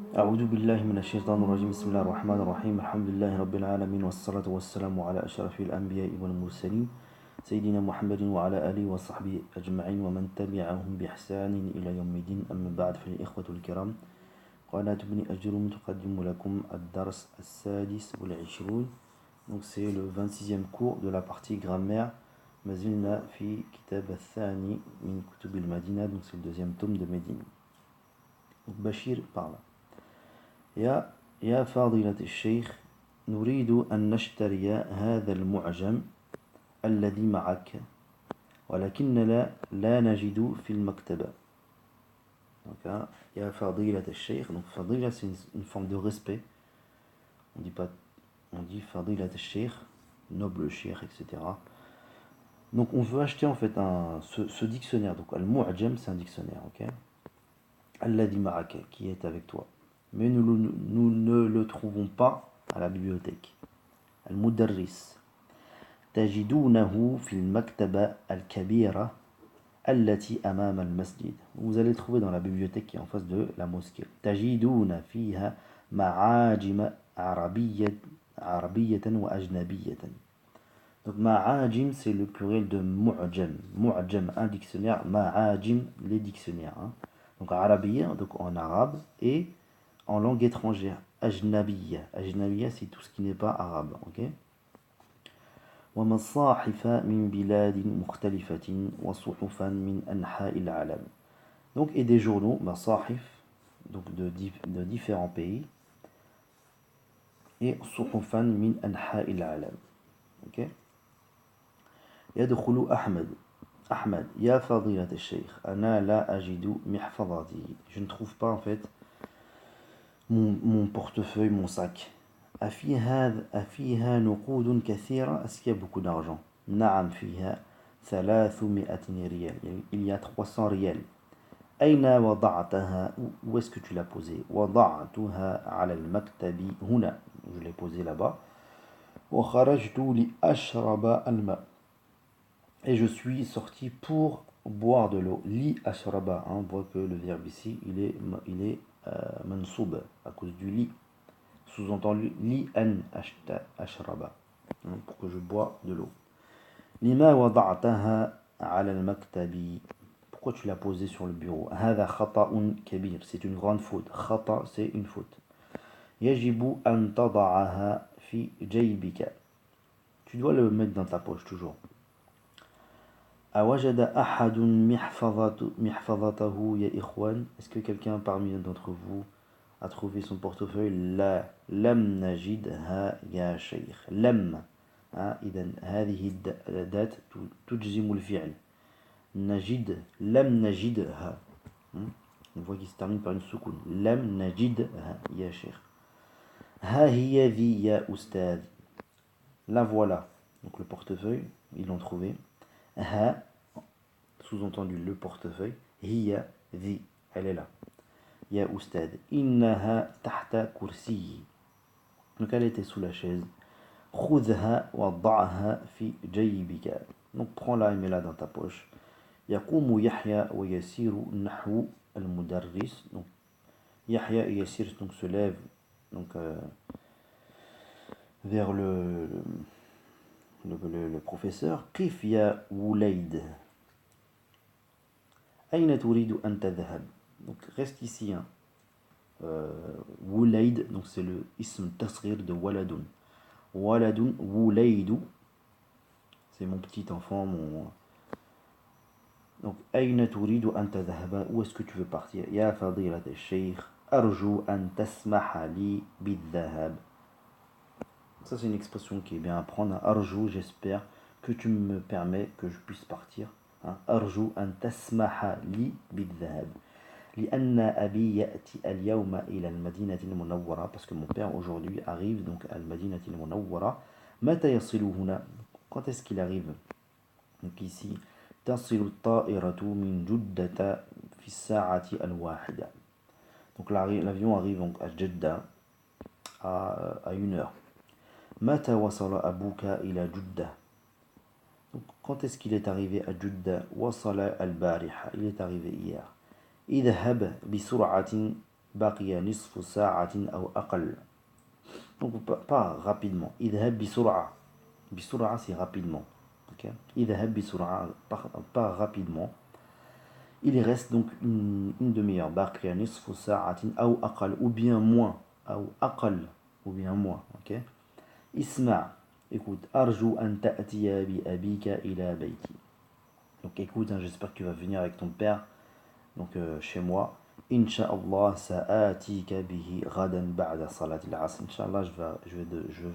أعوذ بالله من الشيطان الرجيم بسم الله الرحمن الرحيم الحمد لله رب العالمين والصلاة والسلام على أشرف الأنبياء والمرسلين سيدنا محمد وعلى آله وصحبه أجمعين ومن تبعهم بإحسان إلى يوم الدين أما بعد فالإخوة الكرام قناة ابن أجروم تقدم لكم الدرس السادس والعشرون. Donc c'est le 26e cours de la partie grammaire. ما زلنا في كتاب الثاني من كتب المدينة, donc c'est le deuxième tome de Médine. Donc Bachir parle. يا فاضلة الشيخ نريد أن نشتري هذا المعجم الذي معك ولكننا لا نجد في المكتبة. Donc, يا فضيلة الشيخ. Donc فضيلة c'est une forme de respect. On dit فضيلة الشيخ, noble cheikh, etc. Donc on veut acheter en fait ce dictionnaire. Donc al-mu'jam c'est un dictionnaire, ok. Alladhi ma'aka, qui est avec toi. Mais nous ne le trouvons pas à la bibliothèque. Al-mudarris. تجدونه في المكتبة الكبيرة التي أمام المسجد. Vous allez trouver dans la bibliothèque qui est en face de la mosquée. تجدون فيها معاجم عربية وأجنبية. Donc ma'ajim c'est le pluriel de mu'jam. Mu'jam un dictionnaire, ma'ajim les dictionnaires. Hein. Donc arabiyya, donc en arabe, et en langue étrangère, ajnabiyya. Ajnabiyya c'est tout ce qui n'est pas arabe, ok. ومصاحف من بلاد مختلفة وصحفا من أنحاء العالم. Donc et des journaux, masahif, donc de différents pays, et صحفا من أنحاء العالم, ok. يدخل أحمد يا فضيلة الشيخ أنا لا أجد محفظتي. Je ne trouve pas en fait mon portefeuille, mon sac. أفيها نقود كثيرة. Est-ce qu'il y a beaucoup d'argent؟ نعم فيها 300 ريال. Il y a 300 ريال. أين وضعتها? Où est-ce que tu l'as posé؟ وضعتها على المكتب هنا. Je l'ai posé là-bas. وخرجت لأشرب الماء. Et je suis sorti pour boire de l'eau. Li ashraba, on voit que le verbe ici, il est mansoub, à cause du li. Sous-entendu, li an ashraba, pour que je bois de l'eau. Lima wada'taha ala al-maktabi. Pourquoi tu l'as posé sur le bureau? Hada khata'un kabir, c'est une grande faute. Khata, c'est une faute. Yajibu an tada'aha fi jaybika. Tu dois le mettre dans ta poche toujours. أوجد أحد محفظته يا إخوان? Est-ce que quelqu'un parmi d'entre vous a trouvé son portefeuille? لا لم نجدها يا شيخ. لم إذن هذه الأداة تجزم الفعل. نجد لم نجدها. On voit qu'il se termine par une soukoun. لم نجدها يا شيخ. ها هي ذي يا أستاذ. La voilà. Donc le portefeuille, ils l'ont trouvé. Ha, sous-entendu le portefeuille. Hiya, ذي, elle est là. Ya oustad. Innaha tahta kursiyi. Donc elle était sous la chaise. Khudha wa da'aha fi jaybika. Donc prends-la et mets-la dans ta poche. Yaqumu Yahya wa yasiru nahwu al-mudarris. Donc Yahya et Yasir donc, se lèvent donc, vers le professeur. Qif ya Wulayd. Aïna turidu an tadhhab. Donc reste ici. Hein. Wulayd, donc c'est le ism tasghir de waladun. Waladun, Wulaydu, c'est mon petit enfant, mon. Donc Aïna turidu an tadhhab. Où est-ce que tu veux partir? Ya fadilat al-shaykh, arju an tasmaha li bidhahab. Ça c'est une expression qui est bien à prendre. Arju, j'espère que tu me permets que je puisse partir. أرجو أن تسمح لي بالذهاب لأن أبي يأتي اليوم إلى المدينة المنورة parce que mon père aujourd'hui arrive donc à المدينة المنورة. متى يصل هنا? Quand est-ce qu'il arrive? Donc ici تصل الطائرة من جدة في الساعة الواحدة. Donc l'avion arrive donc à Jeddah à 1 heure. متى وصل أبوك إلى جدة? Donc, quand est-ce qu'il est arrivé à Jeddah? Wasala al-bariha, il est arrivé hier. Idhab bi sur'atin بقي نصف ساعة أو أقل. Donc pas rapidement. اذهب بسرعة. بسرعة c'est rapidement. Okay. اذهب بسرعة pas rapidement. Il reste donc une demi-heure. بقي نصف ساعة أو أقل ou bien moins. أو أقل ou bien moins. Okay. اسمع. Écoute. أرجو أن تأتي بأبيك إلى بيتي. Donc écoute, hein, j'espère que tu vas venir avec ton père donc chez moi. Inch'Allah sa'atika bihi ghadan ba'da salat al-asr. Inch'Allah, je vais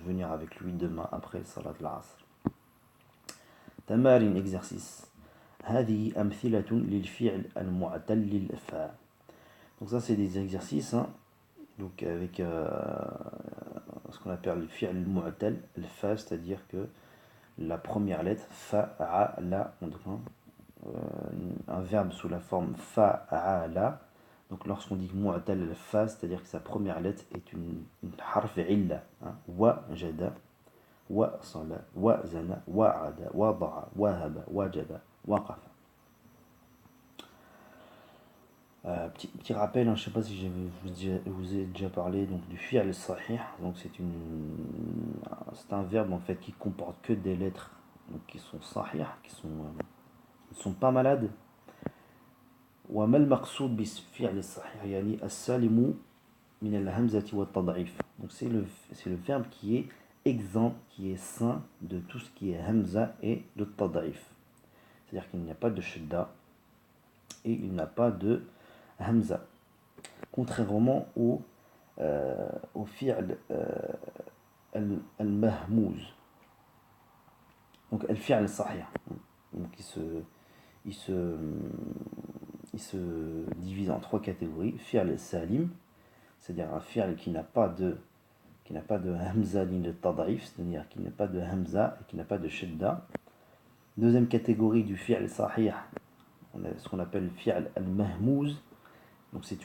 venir avec lui demain après salat al-asr. تمارين exercice. هذه أمثلة للفعل المعتل للفاء. Donc ça c'est des exercices hein, donc avec ce qu'on appelle le fi'l mu'tal, le fa, c'est-à-dire que la première lettre fa'ala, un verbe sous la forme fa'ala. Donc lorsqu'on dit mu'tal al-fa, c'est-à-dire que sa première lettre est une harf illa, hein, wa jada, wa sala, wa zana, wa ada, wa da'a, wa haba, wa jaba, wa qafa. Petit rappel, hein, je ne sais pas si je vous ai déjà parlé donc, du fi'l sahih. Donc c'est un verbe en fait qui comporte que des lettres donc, qui sont sahih, qui sont pas malades. وما المقصود بالفعل الصحيح يعني السالم من الهمزة والتضعيف. Donc c'est le verbe qui est exempt, qui est sain de tout ce qui est hamza et de tad'if. C'est-à-dire qu'il n'y a pas de shadda et il n'y a pas de hamza. Contrairement au fi'l al-mahmouz. Donc al-fi'l sahih. Donc il se divise en trois catégories. Fi'l salim, c'est-à-dire un fi'l qui n'a pas de hamza ni de tad'if, c'est-à-dire qui n'a pas de hamza et qui n'a pas de shadda. Deuxième catégorie du fi'l sahih, on a ce qu'on appelle le fi'l al-mahmouz. Donc c'est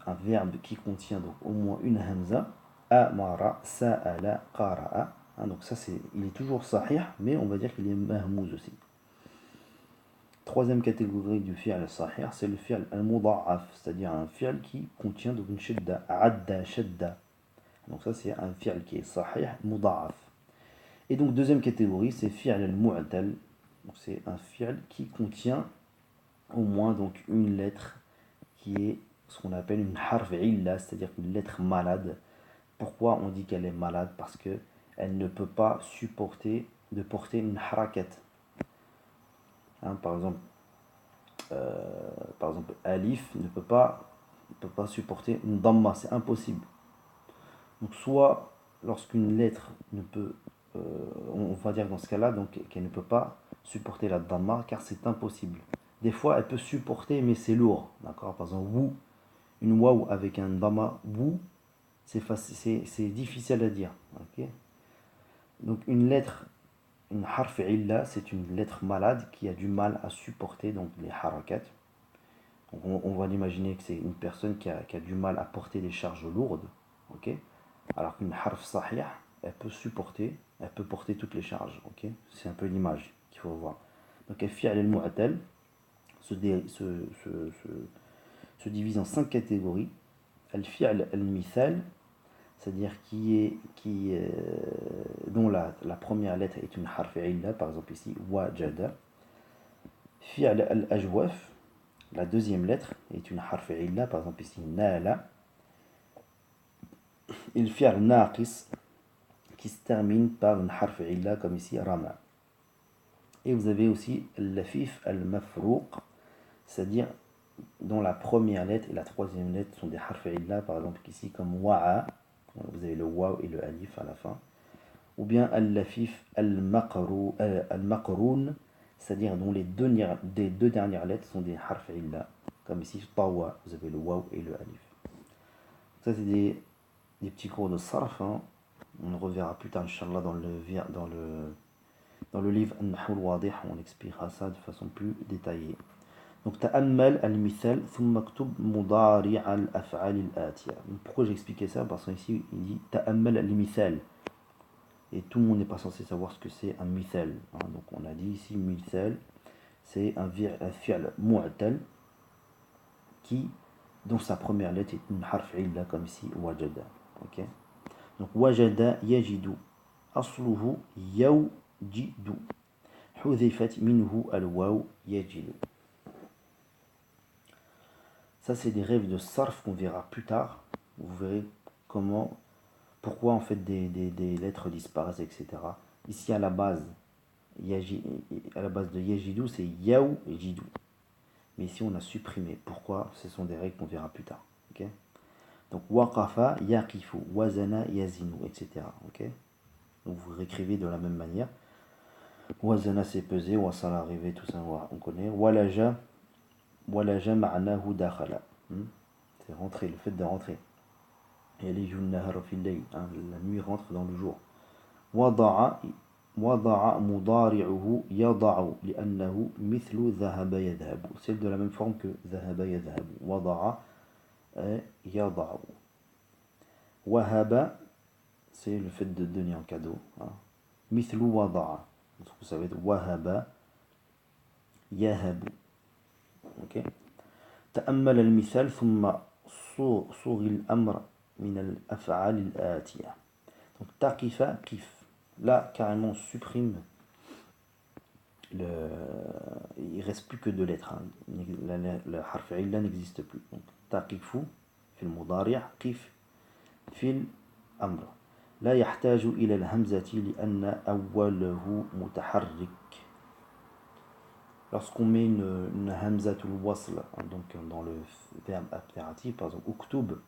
un verbe qui contient donc au moins une hamza. Amara, sa'ala, qara'a. Hein, donc ça il est toujours sahih, mais on va dire qu'il est mahmouz aussi. Troisième catégorie du fi'l sahih, c'est le fi'l al-muda'af, c'est-à-dire un fi'l qui contient donc une shadda, adda, shadda. Donc ça c'est un fi'l qui est sahih, muda'af. Et donc deuxième catégorie, c'est fi'l al-mu'tal. Donc c'est un fi'l qui contient au moins donc une lettre qui est ce qu'on appelle une harf illa, c'est-à-dire une lettre malade. Pourquoi on dit qu'elle est malade? Parce que elle ne peut pas supporter de porter une harakat. Hein, par exemple, alif ne peut pas supporter une damma, c'est impossible. Donc soit lorsqu'une lettre ne peut, on va dire dans ce cas-là, donc qu'elle ne peut pas supporter la damma car c'est impossible. Des fois elle peut supporter mais c'est lourd, d'accord. Par exemple wou, une waw avec un damma wou, c'est difficile à dire, ok. Donc une lettre, une harf illa, c'est une lettre malade qui a du mal à supporter donc les harakat. Donc on va imaginer que c'est une personne qui a du mal à porter des charges lourdes, ok. Alors qu'une harf sahih, elle peut porter toutes les charges, ok. C'est un peu l'image qu'il faut voir. Donc al-fi'l al-mu'tal se divise en 5 catégories. Al-fi'l al-mithal, c'est-à-dire dont la première lettre est une harf illa, par exemple ici wajada. Fi'l al-ajwaf, la deuxième lettre est une harf illa, par exemple ici nala. Et le fi'l naqis qui se termine par une harf illa comme ici rama. Et vous avez aussi al-lafif al-mafrouq, c'est-à-dire dont la première lettre et la troisième lettre sont des harf illa, par exemple ici comme wa'a. Vous avez le waw et le alif à la fin. Ou bien al-lafif al-maqroun, c'est-à-dire dont les deux dernières lettres sont des harf illa, comme ici tawa, vous avez le waw et le alif. Ça c'est des petits cours de sarf, hein. On reverra plus tard Inch'Allah dans le livre An-Nahw al-Wadih, on expliquera ça de façon plus détaillée. Donc ta'ammal al-mithal thumma ktub mudari' al-af'al al-atiya. Pourquoi j'expliquais ça? Parce qu'ici il dit ta'ammal al-mithal. Et tout le monde n'est pas censé savoir ce que c'est un mithal. Hein. Donc on a dit ici mithal, c'est un fi'l mu'tal qui dont sa première lettre est une harf illa, comme ici, wajada. Ok. Donc, wajada yajidu. Asluhu yawjidu. Hudhifat minhu al-waw yajidu. Ça, c'est des rêves de sarf qu'on verra plus tard. Vous verrez pourquoi en fait des lettres disparaissent, etc. Ici, à la base de yajidu, c'est yawjidu. Mais ici, on a supprimé. Pourquoi? Ce sont des règles qu'on verra plus tard. Okay. Donc, waqafa yaqifu, wazana yazinu, etc. Okay. Donc, vous réécrivez de la même manière. Wazana, c'est peser. Wasal, arrivé, tout ça, on connaît. Walaja ma'nahu dakhala. C'est rentrer, le fait de rentrer. Yaliju an-nahara fil layl. La nuit rentre dans le jour. Wada'a مضارعه يضع لأنه مثل ذهب يذهب. C'est de la même forme que ذهب يذهب. وضع يضع. وهب, c'est le fait de donner un cadeau. مثل وضع. Vous savez, وهب يهب. Ok. تأمل المثال ثم صوغ الأمر من الأفعال الآتية. Donc تقف قف. Là, carrément, on supprime il ne reste plus que deux lettres. Le harf illa n'existe plus. Donc, taqifu fil mudari' qif fil amr. لا يحتاج إلى الهمزة لأن أوله متحرك. Lorsqu'on met une hamzatul wasl, donc dans le verbe impératif, par exemple uktub,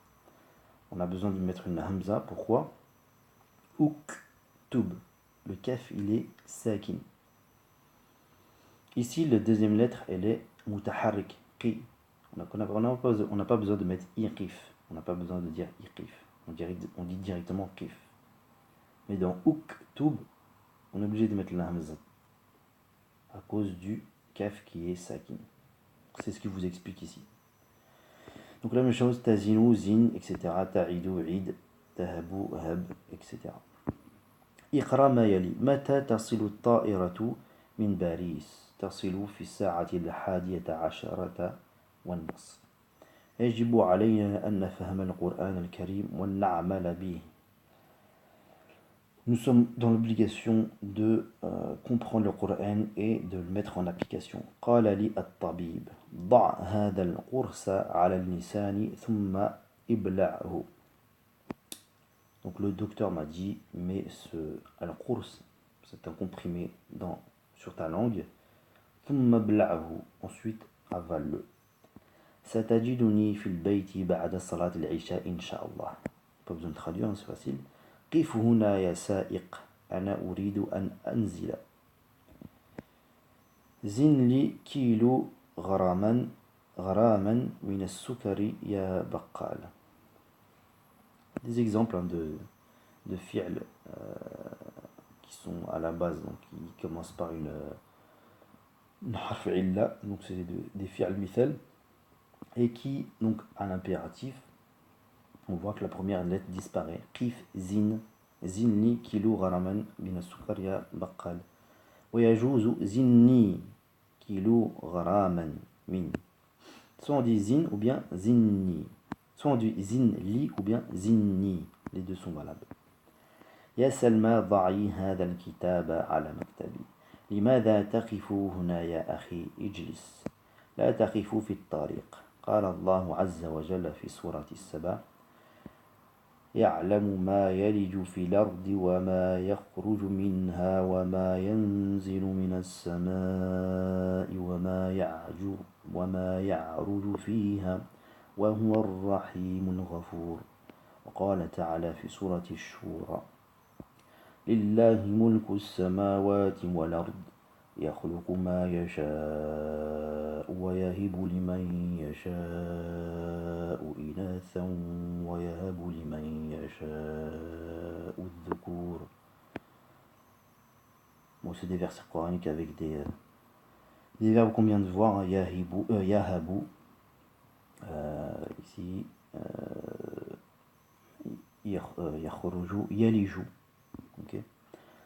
on a besoin de mettre une hamza. Pourquoi? Uktub. Le kaf, il est sakin. Ici, la deuxième lettre, elle est mutaharrik, qi. On n'a pas besoin de mettre iqif. On n'a pas besoin de dire iqif. On dit directement qif. Mais dans uktub, on est obligé de mettre la hamza à cause du kaf qui est sakin. C'est ce qui vous explique ici. Donc la même chose, tazinu, zin, etc. Ta'idu, id, tahabu, hab, etc. Iqra ma yali. Mata tasilu ta'iratu min Baris. تصل في الساعة 11 والنصف. يجب علينا أن نفهم القرآن الكريم ونعمل به. Nous sommes dans l'obligation de comprendre le Coran et de le mettre en application. قال لي الطبيب ضع هذا القرص على اللسان ثم ابلعه. Donc le docteur m'a dit, mets al-qurs, c'est un comprimé sur ta langue. ثم ابلعه, ensuite avale-le. ستجدني في البيت بعد صلاة العشاء إن شاء الله. Pas besoin de traduire, c'est facile. قف هنا يا سائق, أنا أريد أن أنزل. زن لي كيلو غراما من السكر يا بقال. Des exemples de fi'l qui sont à la base, donc qui commencent par une harf illa, donc c'est des fi'l mithal, et qui, donc à l'impératif, on voit que la première lettre disparaît. Qif zin, zinni kilo gharaman min as-sukar ya baqqal. Wa yajuzu zinni kilo gharaman min. Soit on dit zin ou bien zinni. Soit on dit zinli ou bien zinni. Les deux sont valables. Ya Salma da'i hadha al-kitaba ala maktabi. لماذا تقف هنا يا أخي اجلس لا تقف في الطريق قال الله عز وجل في سورة السبع يعلم ما يلج في الأرض وما يخرج منها وما ينزل من السماء وما يعرج فيها وهو الرحيم الغفور. وقال تعالى في سورة الشورى لله ملك السماوات والأرض يخلق ما يشاء ويهب لمن يشاء إناثا ويهب لمن يشاء الذكور. Bon, c'est des versets coraniques avec des verbes qu'on vient de voir, hein, yahabu, ici, yakhruju, yaliju. Okay.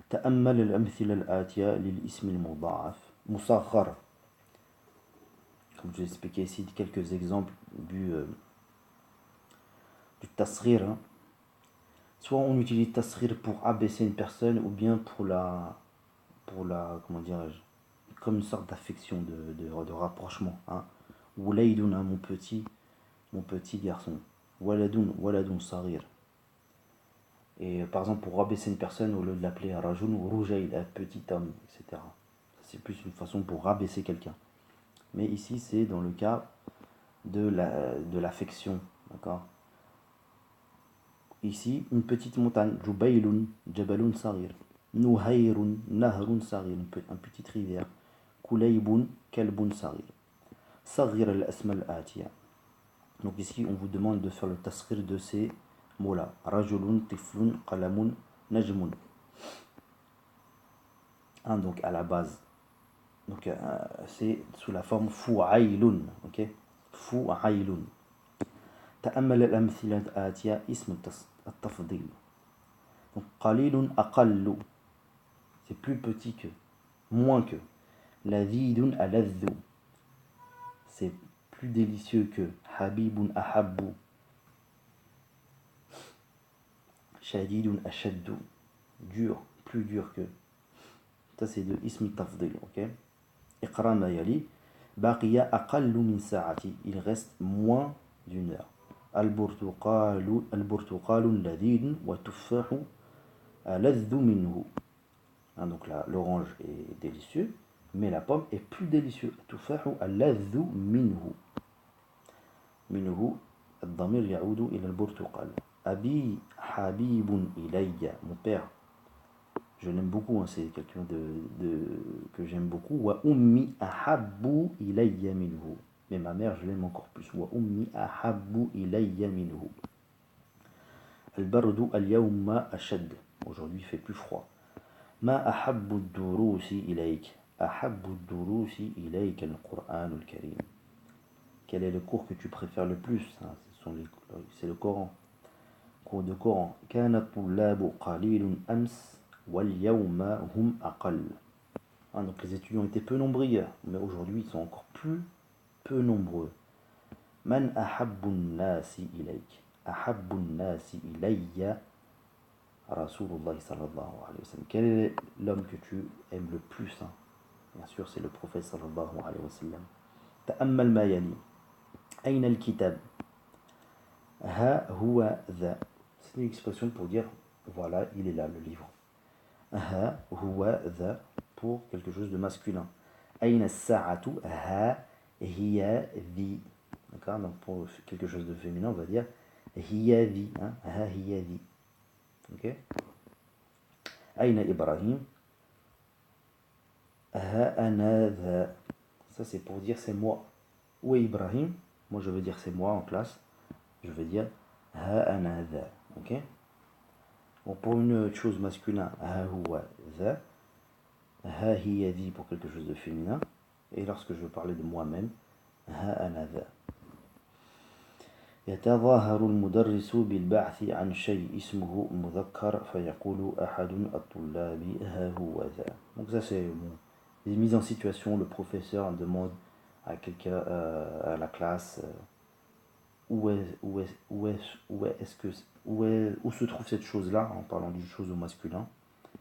تأمل الأمثلة الآتية للاسم المضاعف مصغر. Comme je l'ai expliqué ici, quelques exemples du tasghir, hein. Soit on utilise tasghir pour abaisser une personne, ou bien pour la comment dirais-je, comme une sorte d'affection, de rapprochement, hein. Wulaydun, hein, mon petit garçon. Waladun saghir. Et par exemple, pour rabaisser une personne, au lieu de l'appeler Rajun ou Rujayd, un petit homme, etc. C'est plus une façon pour rabaisser quelqu'un. Mais ici, c'est dans le cas de l'affection. D'accord. Ici, une petite montagne. Jubaylun, Jabalun Sarir. Nuhayrun, Nahrun Sarir. Une petite rivière. Kulaybun, Kalbun Sarir. Sarir al-asma al-atiya. Donc ici, on vous demande de faire le tasghir de ces mots-là. Rajulun, Tiflun, Qalamun, Najmun. Hein, donc à la base. Donc c'est sous la forme fu'ailun. Ok. Fu'ailun. تأمل الأمثلة الآتية اسم التفضيل. Donc قليل أقل. C'est plus petit que, moins que. لذيذ ألذ. C'est plus délicieux que. حبيب أحب. شديد أشد. Dur, plus dur que. Ça c'est de ism tafdil, ok. اقرأ ما يلي. بقي أقل من ساعة. Il reste moins d'une heure. البرتقال لذيذ وتفاح ألذ منه. Hein, donc là, l'orange est délicieux, mais la pomme est plus délicieuse. تفاح ألذ منه. منه الضمير يعود إلى البرتقال. أبي حبيب إلي. Mon père, je l'aime beaucoup, hein, c'est quelqu'un que j'aime beaucoup. Wa ummi ahabbu ilayya minhu. Mais ma mère, je l'aime encore plus. Wa ummi ahabbu ilayya minhu. Al-bardu al-yawma ashad. Aujourd'hui, il fait plus froid. Ma ahabbu ad-durusi ilayk. Ahabbu ad-durusi ilayk al-Qur'an al-Karim. Quel est le cours que tu préfères le plus? C'est le Coran. Cours de Coran. Kana at-tullabu qalilun ams. Hum aqal. Donc les étudiants étaient peu nombreux hier, mais aujourd'hui ils sont encore plus peu nombreux. Man ahabbun nasi ilayk. Ahabbun nasi ilayya Rasulullah sallallahu alayhi wa sallam. Quel est l'homme que tu aimes le plus, hein? Bien sûr, c'est le prophète sallallahu alayhi wa sallam. Ta'ammal ma yali. Ayna al-kitab. Ha huwa dha. C'est une expression pour dire voilà, il est là le livre. Ha huwa dha, pour quelque chose de masculin. Aina as-sa'atu. Ha hiya dhi. D'accord. Donc pour quelque chose de féminin, on va dire hiya dhi, hein? Ha hiya dhi. Ok. Aina Ibrahim. Ha ana dha. Ça c'est pour dire c'est moi. Où est Ibrahim? Moi je veux dire c'est moi en classe. Je veux dire ha ana dha. Ok. Bon, pour une chose masculin, ha huwa dha. Ha hiya dhi pour quelque chose de féminin. Et lorsque je veux parler de moi-même, ha ana dha. يتظاهر المدرس بالبعث عن شيء اسمه مذكر فيقول أحد الطلاب ها هو ذا. Donc ça c'est bon, les mises en situation. Le professeur demande à quelqu'un, à la classe, où se trouve cette chose là, en parlant d'une chose au masculin,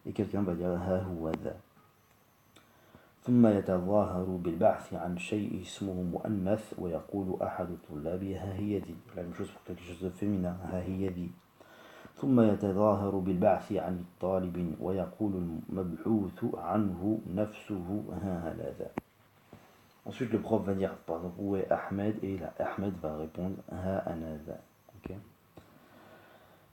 et quelqu'un va dire ها هو ذا. ثم يتظاهر بالبعث عن شيء اسمه مؤنث ويقول أحد الطلاب ها هي دي. La même chose pour quelque chose de féminin, ها هي دي. ثم يتظاهر بالبعث عن الطالب ويقول المبعوث عنه نفسه ها هذا. Ensuite le prof va dire par exemple où est Ahmed, et là Ahmed va répondre ها أنا ذا. Okay.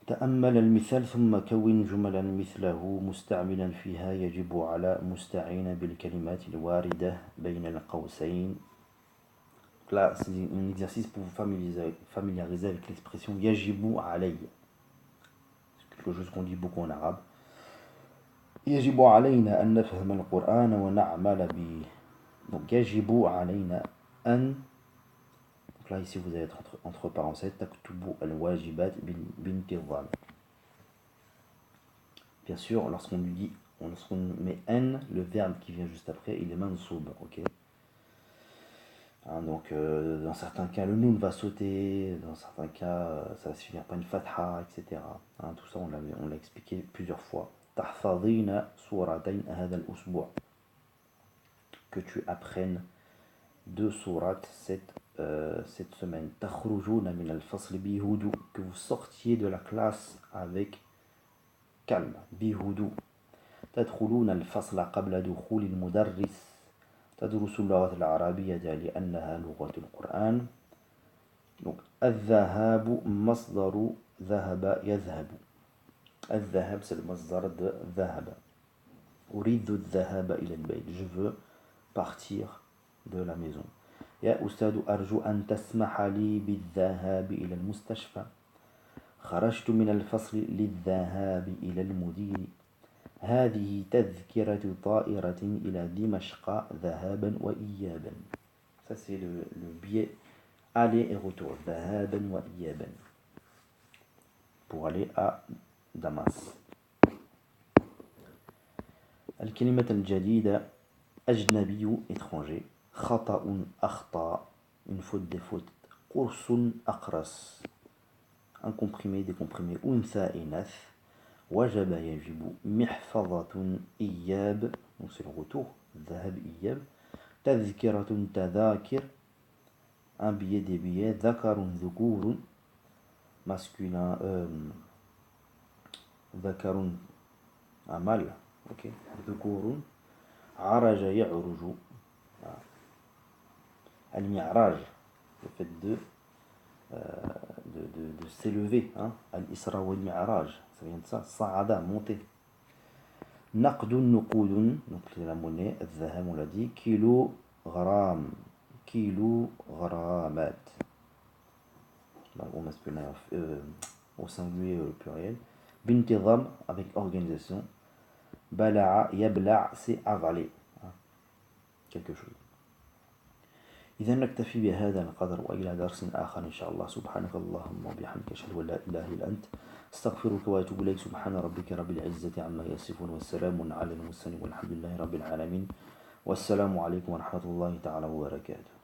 تأمل المثال ثم كون جملا مثله مستعملا فيها يجب على مستعين بالكلمات الواردة بين القوسين. Là, c'est un exercice pour vous familiariser avec l'expression yajibu alay. C'est quelque chose qu'on dit beaucoup en arabe. يجب علينا أن نفهم القرآن ونعمل به. Donc يجب علينا أن. Donc là ici vous allez être entre parenthèses تكتب الواجبات بانتظام. Bien sûr, lorsqu'on met n, le verbe qui vient juste après, il est mansoub, ok. Hein, donc, dans certains cas, le noun va sauter, dans certains cas, ça va se finir par une fatha, etc. Hein, tout ça, on l'a expliqué plusieurs fois. تحفظين سورتين هذا الأسبوع. Que tu apprennes 2 sourates cette semaine. تخرجون من الفصل بهدوء. Que vous sortiez de la classe avec calme. بهدوء. تدخلون الفصل قبل دخول المدرس. تدرس اللغة العربية لأنها لغة القرآن. Donc, الذهاب مصدر ذهب يذهب. الذهاب c'est le مصدر de ذهب. أريد الذهاب إلى البيت. Je veux partir de la maison. يا أستاذ أرجو أن تسمح لي بالذهاب إلى المستشفى. خرجت من الفصل للذهاب إلى المدير. هذه تذكرة طائرة إلى دمشق ذهابا وإيابا. Ça c'est le billet aller et retour. ذهابا وإيابا. Pour aller à Damas. الكلمة الجديدة أجنبي étranger. خطأ أخطأ une faute des fautes. قرص أقرص un comprimé des comprimés. أنثى إناث. وجب يجب. محفظة إياب donc c'est le retour. ذهب إياب. تذكرة تذاكر un billet des billets. ذكر ذكور masculin. ذكر un mâle. Ok. ذكور. عرج يعرج. المعراج le fait de s'élever. Hein? Al-Isra wal Mi'raj, ça vient de ça. Sa'ada, monter. Naqdun nuqudun, donc c'est la monnaie. Al-Zaham, on l'a dit. Kilogramme. Kilogramat. Au masculin, au singulier, au pluriel. Bintidam, avec organisation. Bala'a, yabla', c'est avaler. Hein? Quelque chose. إذا نكتفي بهذا القدر وإلى درس آخر إن شاء الله. سبحانك اللهم وبحمدك أشهد أن لا إله إلا أنت أستغفرك وأتوب إليك. سبحان ربك رب العزة عما يصفون والسلام على المرسلين والحمد لله رب العالمين والسلام عليكم ورحمة الله تعالى وبركاته.